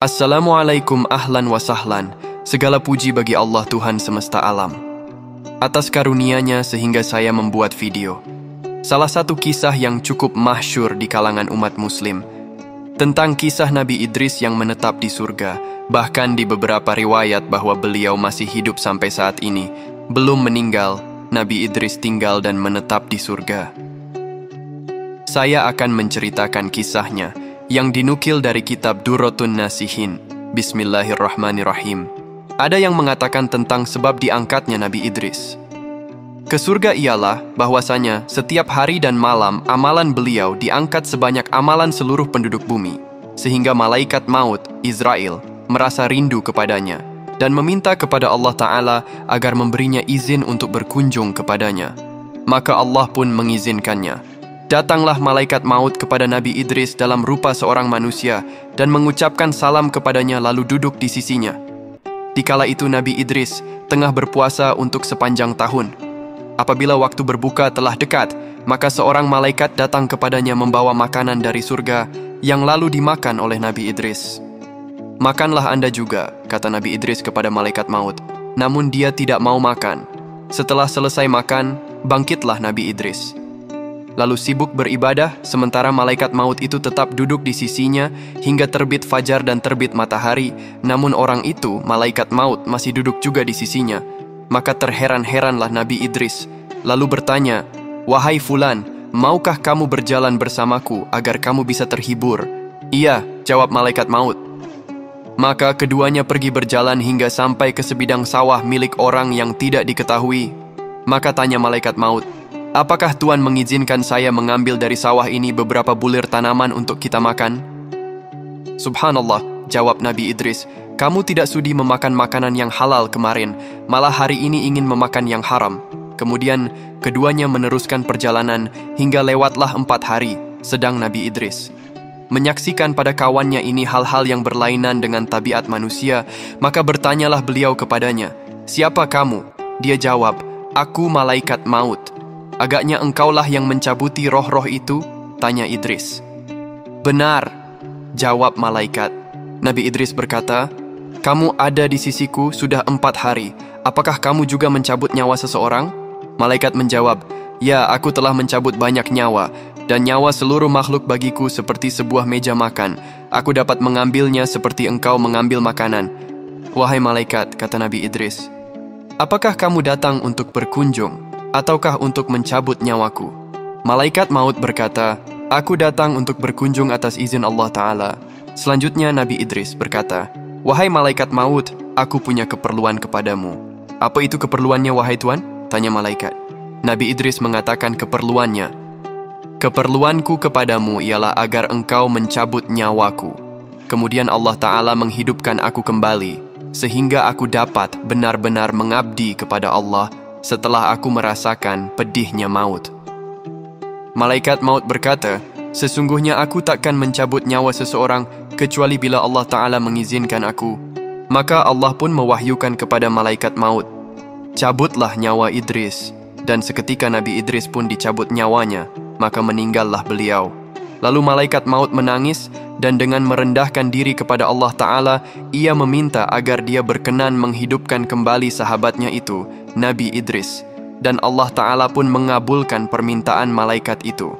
Assalamualaikum ahlan wa sahlan. Segala puji bagi Allah Tuhan semesta alam. Atas karunia-Nya sehingga saya membuat video. Salah satu kisah yang cukup masyhur di kalangan umat muslim. Tentang kisah Nabi Idris yang menetap di surga. Bahkan di beberapa riwayat bahwa beliau masih hidup sampai saat ini. Belum meninggal, Nabi Idris tinggal dan menetap di surga. Saya akan menceritakan kisahnya yang dinukil dari kitab Durratun Nasihin. Bismillahirrahmanirrahim. Ada yang mengatakan tentang sebab diangkatnya Nabi Idris ke surga ialah bahwasanya setiap hari dan malam amalan beliau diangkat sebanyak amalan seluruh penduduk bumi, sehingga malaikat maut, Israel, merasa rindu kepadanya dan meminta kepada Allah Ta'ala agar memberinya izin untuk berkunjung kepadanya. Maka Allah pun mengizinkannya. Datanglah malaikat maut kepada Nabi Idris dalam rupa seorang manusia dan mengucapkan salam kepadanya lalu duduk di sisinya. Dikala itu Nabi Idris tengah berpuasa untuk sepanjang tahun. Apabila waktu berbuka telah dekat, maka seorang malaikat datang kepadanya membawa makanan dari surga yang lalu dimakan oleh Nabi Idris. "Makanlah Anda juga," kata Nabi Idris kepada malaikat maut. Namun dia tidak mau makan. Setelah selesai makan, bangkitlah Nabi Idris. Lalu sibuk beribadah, sementara malaikat maut itu tetap duduk di sisinya hingga terbit fajar dan terbit matahari. Namun orang itu, malaikat maut, masih duduk juga di sisinya. Maka terheran-heranlah Nabi Idris, lalu bertanya, "Wahai Fulan, maukah kamu berjalan bersamaku agar kamu bisa terhibur?" "Iya," jawab malaikat maut. Maka keduanya pergi berjalan hingga sampai ke sebidang sawah milik orang yang tidak diketahui. Maka tanya malaikat maut, "Apakah Tuhan mengizinkan saya mengambil dari sawah ini beberapa bulir tanaman untuk kita makan?" "Subhanallah," jawab Nabi Idris, "kamu tidak sudi memakan makanan yang halal kemarin, malah hari ini ingin memakan yang haram." Kemudian keduanya meneruskan perjalanan hingga lewatlah 4 hari, sedang Nabi Idris menyaksikan pada kawannya ini hal-hal yang berlainan dengan tabiat manusia. Maka bertanyalah beliau kepadanya, "Siapa kamu?" Dia jawab, "Aku malaikat maut." "Agaknya engkaulah yang mencabuti roh-roh itu?" tanya Idris. "Benar," jawab malaikat. Nabi Idris berkata, "Kamu ada di sisiku sudah 4 hari. Apakah kamu juga mencabut nyawa seseorang?" Malaikat menjawab, "Ya, aku telah mencabut banyak nyawa, dan nyawa seluruh makhluk bagiku seperti sebuah meja makan. Aku dapat mengambilnya seperti engkau mengambil makanan." "Wahai malaikat," kata Nabi Idris, "apakah kamu datang untuk berkunjung, ataukah untuk mencabut nyawaku?" Malaikat maut berkata, "Aku datang untuk berkunjung atas izin Allah Ta'ala." Selanjutnya Nabi Idris berkata, "Wahai malaikat maut, aku punya keperluan kepadamu." "Apa itu keperluannya, wahai Tuan?" tanya malaikat. Nabi Idris mengatakan keperluannya, "Keperluanku kepadamu ialah agar engkau mencabut nyawaku. Kemudian Allah Ta'ala menghidupkan aku kembali, sehingga aku dapat benar-benar mengabdi kepada Allah setelah aku merasakan pedihnya maut." Malaikat maut berkata, "Sesungguhnya aku takkan mencabut nyawa seseorang kecuali bila Allah Ta'ala mengizinkan aku." Maka Allah pun mewahyukan kepada malaikat maut, "Cabutlah nyawa Idris." Dan seketika Nabi Idris pun dicabut nyawanya, maka meninggallah beliau. Lalu malaikat maut menangis dan dengan merendahkan diri kepada Allah Ta'ala, ia meminta agar dia berkenan menghidupkan kembali sahabatnya itu, Nabi Idris. Dan Allah Ta'ala pun mengabulkan permintaan malaikat itu.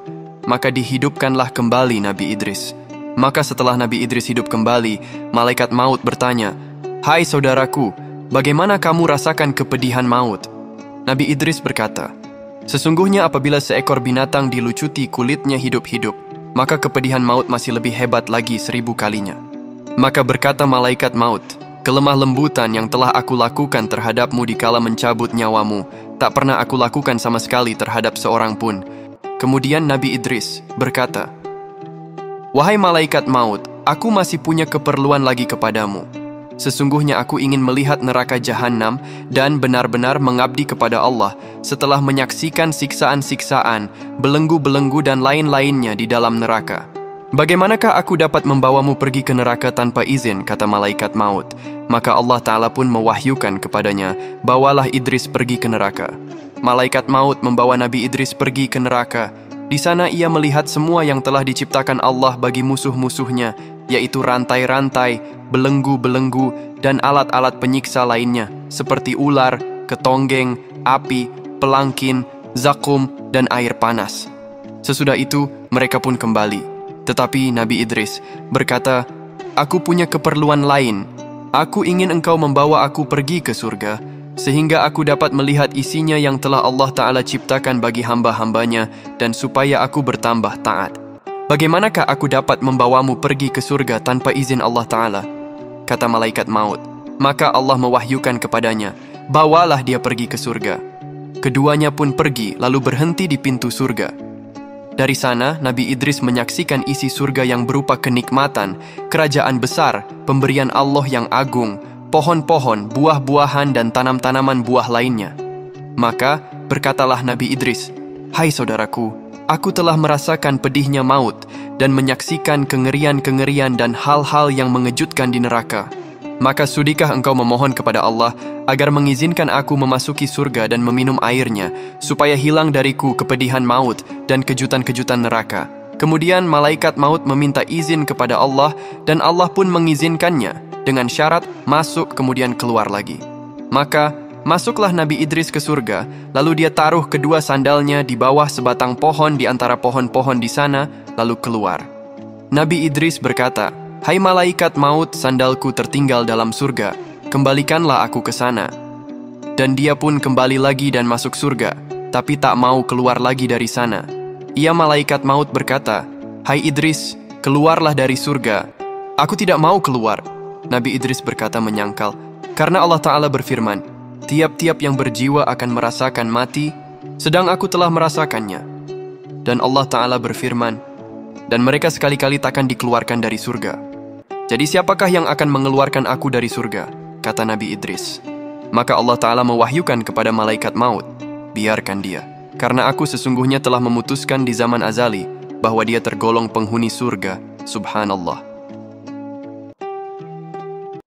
Maka dihidupkanlah kembali Nabi Idris. Maka setelah Nabi Idris hidup kembali, malaikat maut bertanya, "Hai saudaraku, bagaimana kamu rasakan kepedihan maut?" Nabi Idris berkata, "Sesungguhnya apabila seekor binatang dilucuti kulitnya hidup-hidup, maka kepedihan maut masih lebih hebat lagi 1000 kalinya." Maka berkata malaikat maut, "Kelemah lembutan yang telah aku lakukan terhadapmu dikala mencabut nyawamu, tak pernah aku lakukan sama sekali terhadap seorang pun." Kemudian Nabi Idris berkata, "Wahai malaikat maut, aku masih punya keperluan lagi kepadamu. Sesungguhnya aku ingin melihat neraka jahanam dan benar-benar mengabdi kepada Allah setelah menyaksikan siksaan-siksaan, belenggu-belenggu dan lain-lainnya di dalam neraka. Bagaimanakah aku dapat membawamu pergi ke neraka tanpa izin?" kata malaikat maut. Maka Allah Ta'ala pun mewahyukan kepadanya, "Bawalah Idris pergi ke neraka." Malaikat maut membawa Nabi Idris pergi ke neraka. Di sana ia melihat semua yang telah diciptakan Allah bagi musuh-musuhnya yaitu rantai-rantai, belenggu-belenggu, dan alat-alat penyiksa lainnya, seperti ular, ketonggeng, api, pelangkin, zakum, dan air panas. Sesudah itu, mereka pun kembali. Tetapi Nabi Idris berkata, "Aku punya keperluan lain. Aku ingin engkau membawa aku pergi ke surga, sehingga aku dapat melihat isinya yang telah Allah Ta'ala ciptakan bagi hamba-hambanya, dan supaya aku bertambah taat. Bagaimanakah aku dapat membawamu pergi ke surga tanpa izin Allah Ta'ala?" Kata malaikat maut. Maka Allah mewahyukan kepadanya, "Bawalah dia pergi ke surga." Keduanya pun pergi, lalu berhenti di pintu surga. Dari sana, Nabi Idris menyaksikan isi surga yang berupa kenikmatan, kerajaan besar, pemberian Allah yang agung, pohon-pohon, buah-buahan, dan tanam-tanaman buah lainnya. Maka, berkatalah Nabi Idris, "Hai saudaraku, aku telah merasakan pedihnya maut dan menyaksikan kengerian-kengerian dan hal-hal yang mengejutkan di neraka. Maka sudikah engkau memohon kepada Allah agar mengizinkan aku memasuki surga dan meminum airnya, supaya hilang dariku kepedihan maut dan kejutan-kejutan neraka?" Kemudian malaikat maut meminta izin kepada Allah, dan Allah pun mengizinkannya dengan syarat masuk kemudian keluar lagi. Maka masuklah Nabi Idris ke surga, lalu dia taruh kedua sandalnya di bawah sebatang pohon di antara pohon-pohon di sana, lalu keluar. Nabi Idris berkata, "Hai malaikat maut, sandalku tertinggal dalam surga, kembalikanlah aku ke sana." Dan dia pun kembali lagi dan masuk surga, tapi tak mau keluar lagi dari sana. Ia malaikat maut berkata, "Hai Idris, keluarlah dari surga." "Aku tidak mau keluar." Nabi Idris berkata menyangkal, karena Allah Ta'ala berfirman, "Tiap-tiap yang berjiwa akan merasakan mati, sedang aku telah merasakannya." Dan Allah Ta'ala berfirman, "Dan mereka sekali-kali takkan dikeluarkan dari surga." "Jadi siapakah yang akan mengeluarkan aku dari surga?" kata Nabi Idris. Maka Allah Ta'ala mewahyukan kepada malaikat maut, "Biarkan dia, karena aku sesungguhnya telah memutuskan di zaman azali bahwa dia tergolong penghuni surga." Subhanallah.